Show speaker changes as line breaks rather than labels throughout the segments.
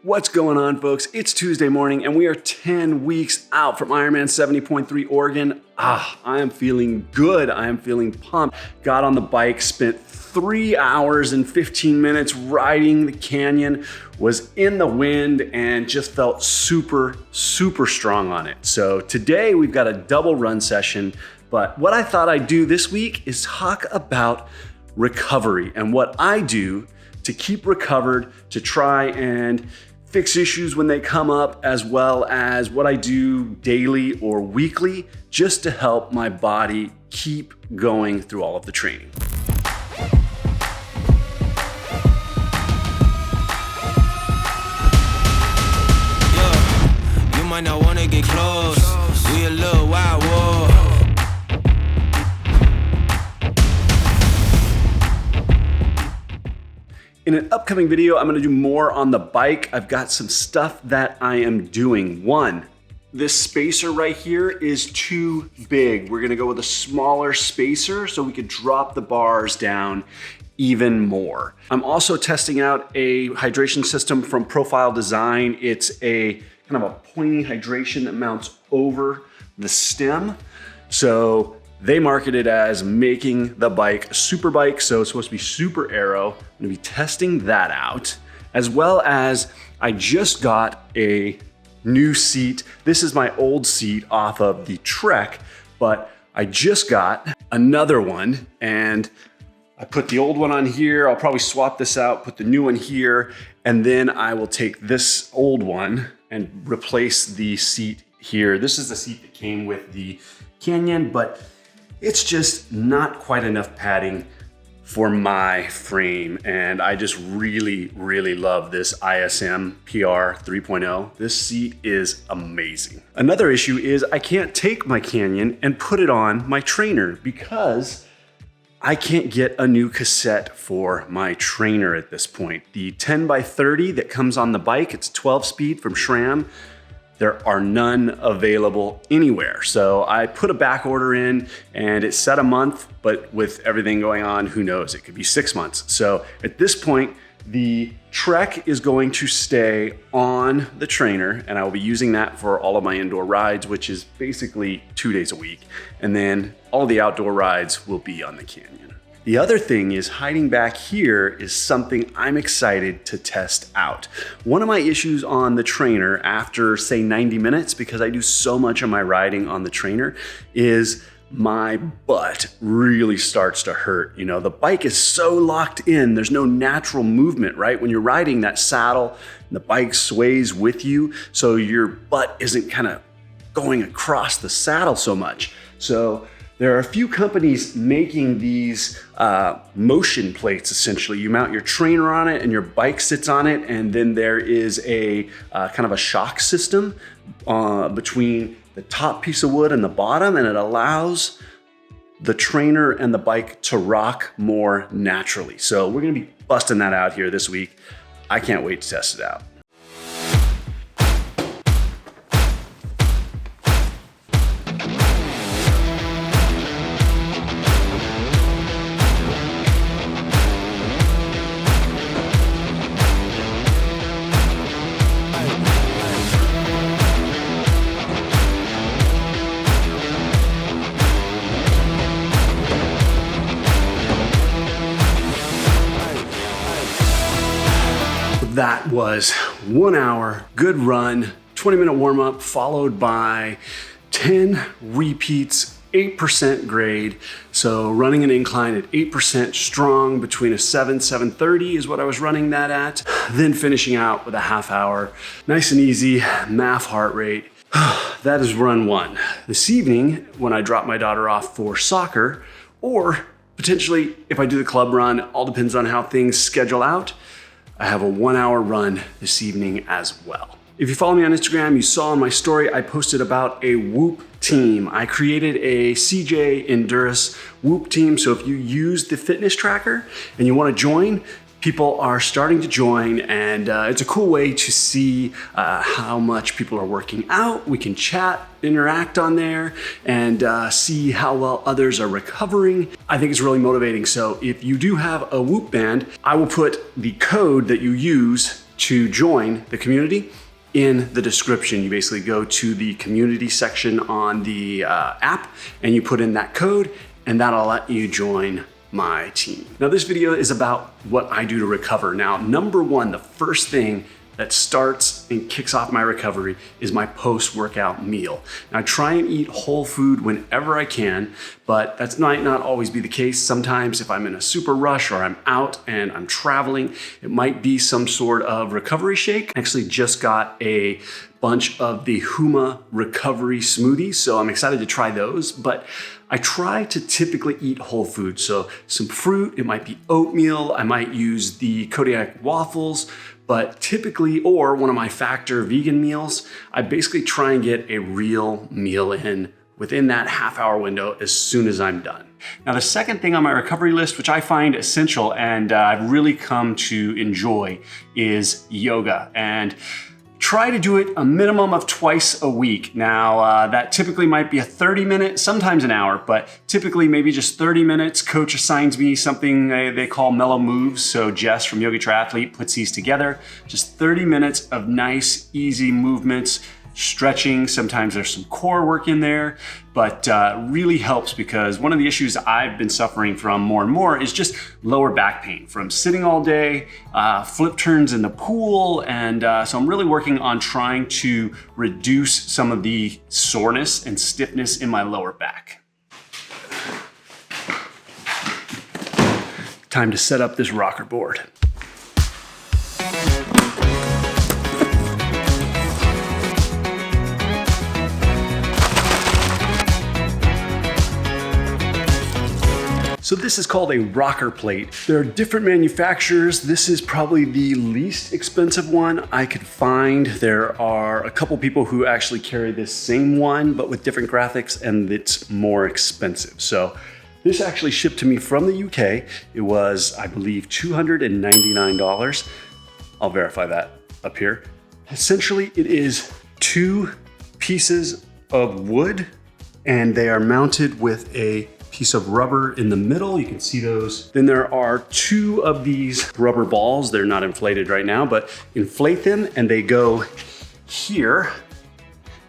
What's going on, folks? It's Tuesday morning and we are 10 weeks out from Ironman 70.3 Oregon. I am feeling good. I am feeling pumped. Got on the bike, spent 3 hours and 15 minutes riding the canyon, was in the wind and just felt super strong on it. So today we've got a double run session, but what I thought I'd do this week is talk about recovery and what I do to keep recovered, to try and fix issues when they come up, as well as what I do daily or weekly just to help my body keep going through all of the training.
Yeah, you might not wanna get close. We a little wild war.
In an upcoming video, I'm gonna do more on the bike. I've got some stuff that I am doing. One, this spacer right here is too big. We're gonna go with a smaller spacer so we could drop the bars down even more. I'm also testing out a hydration system from Profile Design. It's a kind of a pointy hydration that mounts over the stem. So they market it as making the bike a super bike, so it's supposed to be super aero. I'm gonna be testing that out, as well as I just got a new seat. This is my old seat off of the Trek, but I just got another one and I put the old one on here. I'll probably swap this out, put the new one here, and then I will take this old one and replace the seat here. This is the seat that came with the Canyon, but it's just not quite enough padding for my frame. And I just really love this ISM PR 3.0. This seat is amazing. Another issue is I can't take my Canyon and put it on my trainer because I can't get a new cassette for my trainer at this point. The 10x30 that comes on the bike, it's 12 speed from SRAM. There are none available anywhere. So I put a back order in and it said a month, but with everything going on, who knows? It could be 6 months. So at this point, the Trek is going to stay on the trainer and I will be using that for all of my indoor rides, which is basically 2 days a week. And then all the outdoor rides will be on the Canyon. The other thing is hiding back here is something I'm excited to test out. One of my issues on the trainer after say 90 minutes, because I do so much of my riding on the trainer, is my butt really starts to hurt. You know, the bike is so locked in, there's no natural movement, right? When you're riding that saddle, the bike sways with you, so your butt isn't kind of going across the saddle so much. So there are a few companies making these motion plates, essentially. You mount your trainer on it and your bike sits on it, and then there is a kind of a shock system between the top piece of wood and the bottom, and it allows the trainer and the bike to rock more naturally. So we're gonna be busting that out here this week. I can't wait to test it out. That was 1 hour, good run, 20-minute warm up, followed by 10 repeats, 8% grade. So running an incline at 8% strong between a 7:30 is what I was running that at. Then finishing out with a half hour, nice and easy, MAF heart rate. That is run one. This evening, when I drop my daughter off for soccer, or potentially if I do the club run, all depends on how things schedule out, I have a 1 hour run this evening as well. If you follow me on Instagram, you saw in my story, I posted about a Whoop team. I created a CJ Endureus Whoop team. So if you use the fitness tracker and you wanna join, people are starting to join, and it's a cool way to see how much people are working out. We can chat, interact on there, and see how well others are recovering. I think it's really motivating. So if you do have a Whoop band, I will put the code that you use to join the community in the description. You basically go to the community section on the app and you put in that code, and that'll let you join my team. Now, this video is about what I do to recover. Now, number one, the first thing that starts and kicks off my recovery is my post-workout meal. Now, I try and eat whole food whenever I can, but that might not always be the case. Sometimes if I'm in a super rush or I'm out and I'm traveling, it might be some sort of recovery shake. I actually just got a bunch of the Huma recovery smoothies, so I'm excited to try those, but I try to typically eat whole food. So some fruit, it might be oatmeal, I might use the Kodiak waffles, but typically, or one of my Factor vegan meals, I basically try and get a real meal in within that half-hour window as soon as I'm done. Now, the second thing on my recovery list, which I find essential and I've really come to enjoy, is yoga. And try to do it a minimum of twice a week. Now, that typically might be a 30-minute, sometimes an hour, but typically maybe just 30 minutes. Coach assigns me something they call mellow moves. So Jess from Yogi Triathlete puts these together. Just 30 minutes of nice, easy movements, stretching. Sometimes there's some core work in there, but really helps because one of the issues I've been suffering from more and more is just lower back pain from sitting all day, flip turns in the pool. And so I'm really working on trying to reduce some of the soreness and stiffness in my lower back. Time to set up this rocker board. So this is called a rocker plate. There are different manufacturers. This is probably the least expensive one I could find. There are a couple people who actually carry this same one, but with different graphics, and it's more expensive. So this actually shipped to me from the UK. It was, I believe, $299. I'll verify that up here. Essentially, it is 2 pieces of wood, and they are mounted with a piece of rubber in the middle. You can see those. Then there are 2 of these rubber balls. They're not inflated right now, but inflate them and they go here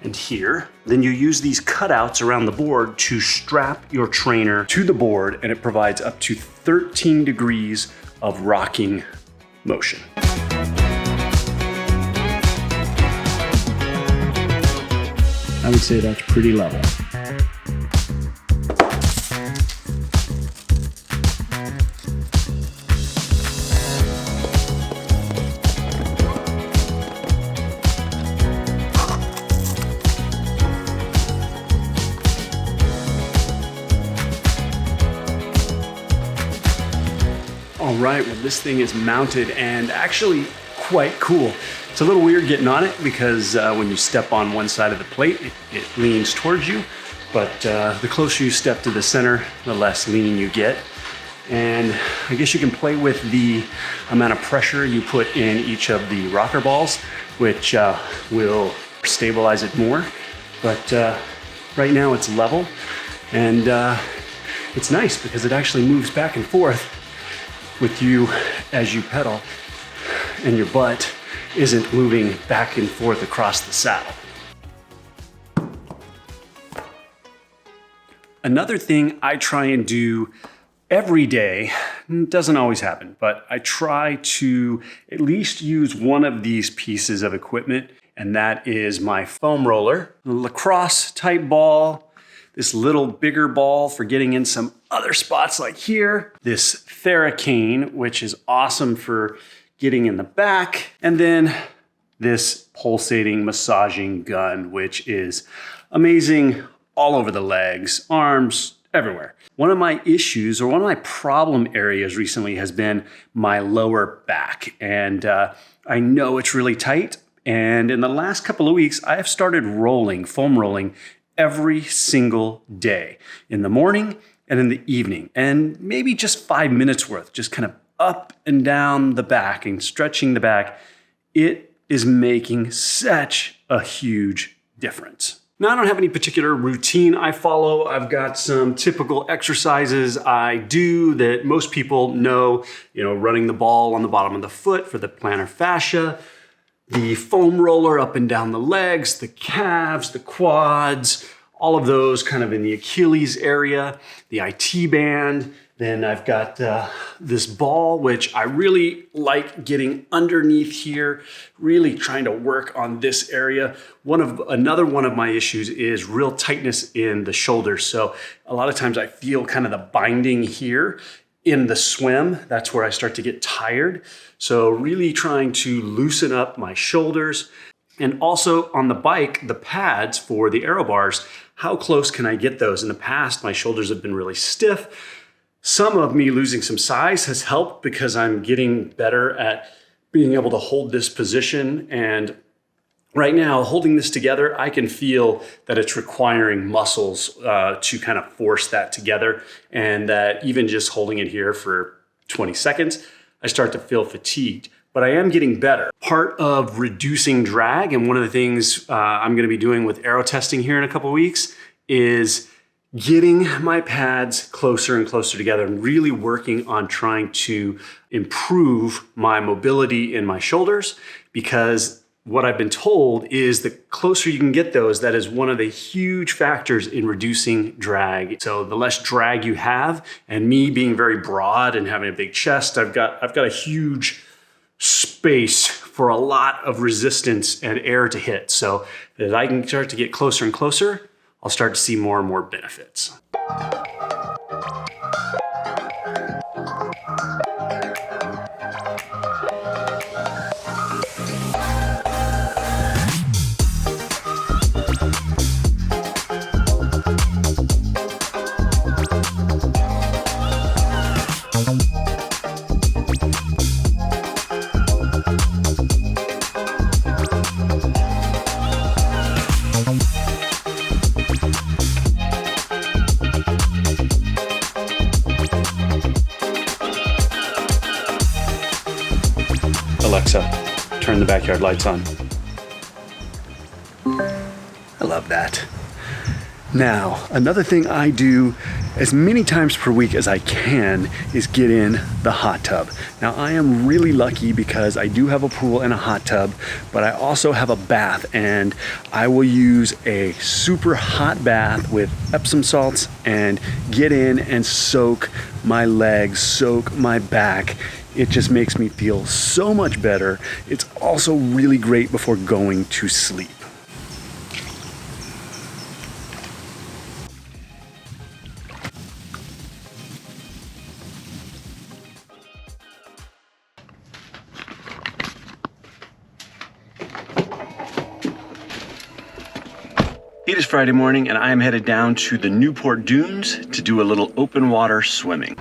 and here. Then you use these cutouts around the board to strap your trainer to the board, and it provides up to 13 degrees of rocking motion. I would say that's pretty level. All right, well, this thing is mounted and actually quite cool. It's a little weird getting on it because when you step on one side of the plate, it leans towards you, but the closer you step to the center, the less lean you get. And I guess you can play with the amount of pressure you put in each of the rocker balls, which will stabilize it more. But right now it's level, and it's nice because it actually moves back and forth with you as you pedal, and your butt isn't moving back and forth across the saddle. Another thing I try and do every day, doesn't always happen, but I try to at least use one of these pieces of equipment, and that is my foam roller, a lacrosse type ball, this little bigger ball for getting in some other spots like here, this Theracane, which is awesome for getting in the back, and then this pulsating massaging gun, which is amazing all over the legs, arms, everywhere. One of my issues, or one of my problem areas recently, has been my lower back, and I know it's really tight, and in the last couple of weeks, I have started rolling, foam rolling, every single day, in the morning and in the evening, and maybe just 5 minutes worth, just kind of up and down the back and stretching the back. It is making such a huge difference. Now, I don't have any particular routine I follow. I've got some typical exercises I do that most people know, running the ball on the bottom of the foot for the plantar fascia, the foam roller up and down the legs, the calves, the quads, all of those kind of in the Achilles area, the IT band. Then I've got this ball, which I really like getting underneath here, really trying to work on this area. Another one of my issues is real tightness in the shoulders. So a lot of times I feel kind of the binding here in the swim. That's where I start to get tired. So really trying to loosen up my shoulders. And also on the bike, the pads for the aero bars, how close can I get those? In the past, my shoulders have been really stiff. Some of me losing some size has helped because I'm getting better at being able to hold this position. And right now, holding this together, I can feel that it's requiring muscles to kind of force that together. And that even just holding it here for 20 seconds, I start to feel fatigued. But I am getting better. Part of reducing drag, and one of the things I'm gonna be doing with aero testing here in a couple weeks, is getting my pads closer and closer together and really working on trying to improve my mobility in my shoulders, because what I've been told is the closer you can get those, that is one of the huge factors in reducing drag. So the less drag you have, and me being very broad and having a big chest, I've got a huge space for a lot of resistance and air to hit. So as I can start to get closer and closer, I'll start to see more and more benefits. Alexa, turn the backyard lights on. I love that. Now, another thing I do as many times per week as I can is get in the hot tub. Now, I am really lucky because I do have a pool and a hot tub, but I also have a bath, and I will use a super hot bath with Epsom salts and get in and soak my legs, soak my back. It just makes me feel so much better. It's also really great before going to sleep. It is Friday morning and I am headed down to the Newport Dunes to do a little open water swimming.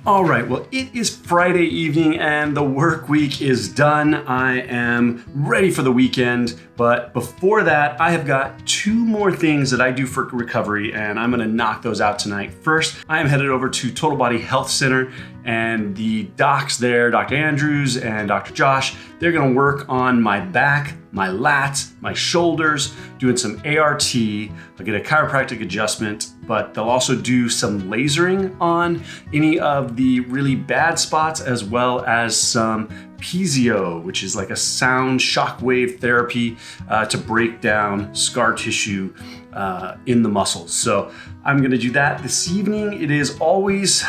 All right, well, it is Friday evening and the work week is done. I am ready for the weekend, but before that, I have got two more things that I do for recovery, and I'm gonna knock those out tonight. First, I am headed over to Total Body Health Center, and the docs there, Dr. Andrews and Dr. Josh, they're gonna work on my back, my lats, my shoulders, doing some ART. I'll get a chiropractic adjustment, but they'll also do some lasering on any of the really bad spots, as well as some PZO, which is like a sound shockwave therapy to break down scar tissue in the muscles. So I'm gonna do that this evening. It is always,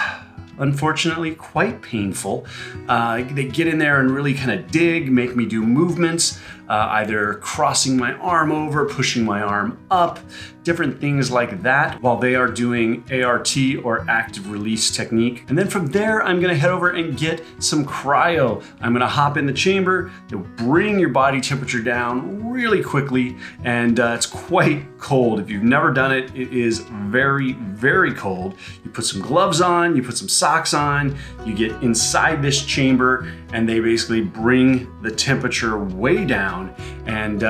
unfortunately, quite painful. They get in there and really kind of dig, make me do movements. either crossing my arm over, pushing my arm up, different things like that while they are doing ART or active release technique. And then from there, I'm gonna head over and get some cryo. I'm gonna hop in the chamber to bring your body temperature down really quickly. And it's quite cold. If you've never done it, it is very, very cold. You put some gloves on, you put some socks on, you get inside this chamber, and they basically bring the temperature way down. And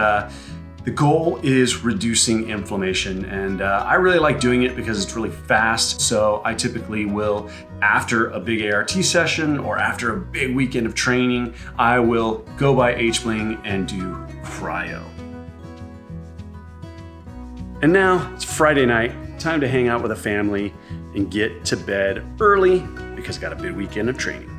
the goal is reducing inflammation, and I really like doing it because it's really fast. So I typically will, after a big ART session or after a big weekend of training, I will go by H-Bling and do cryo. And now it's Friday night, time to hang out with the family and get to bed early because I got a big weekend of training.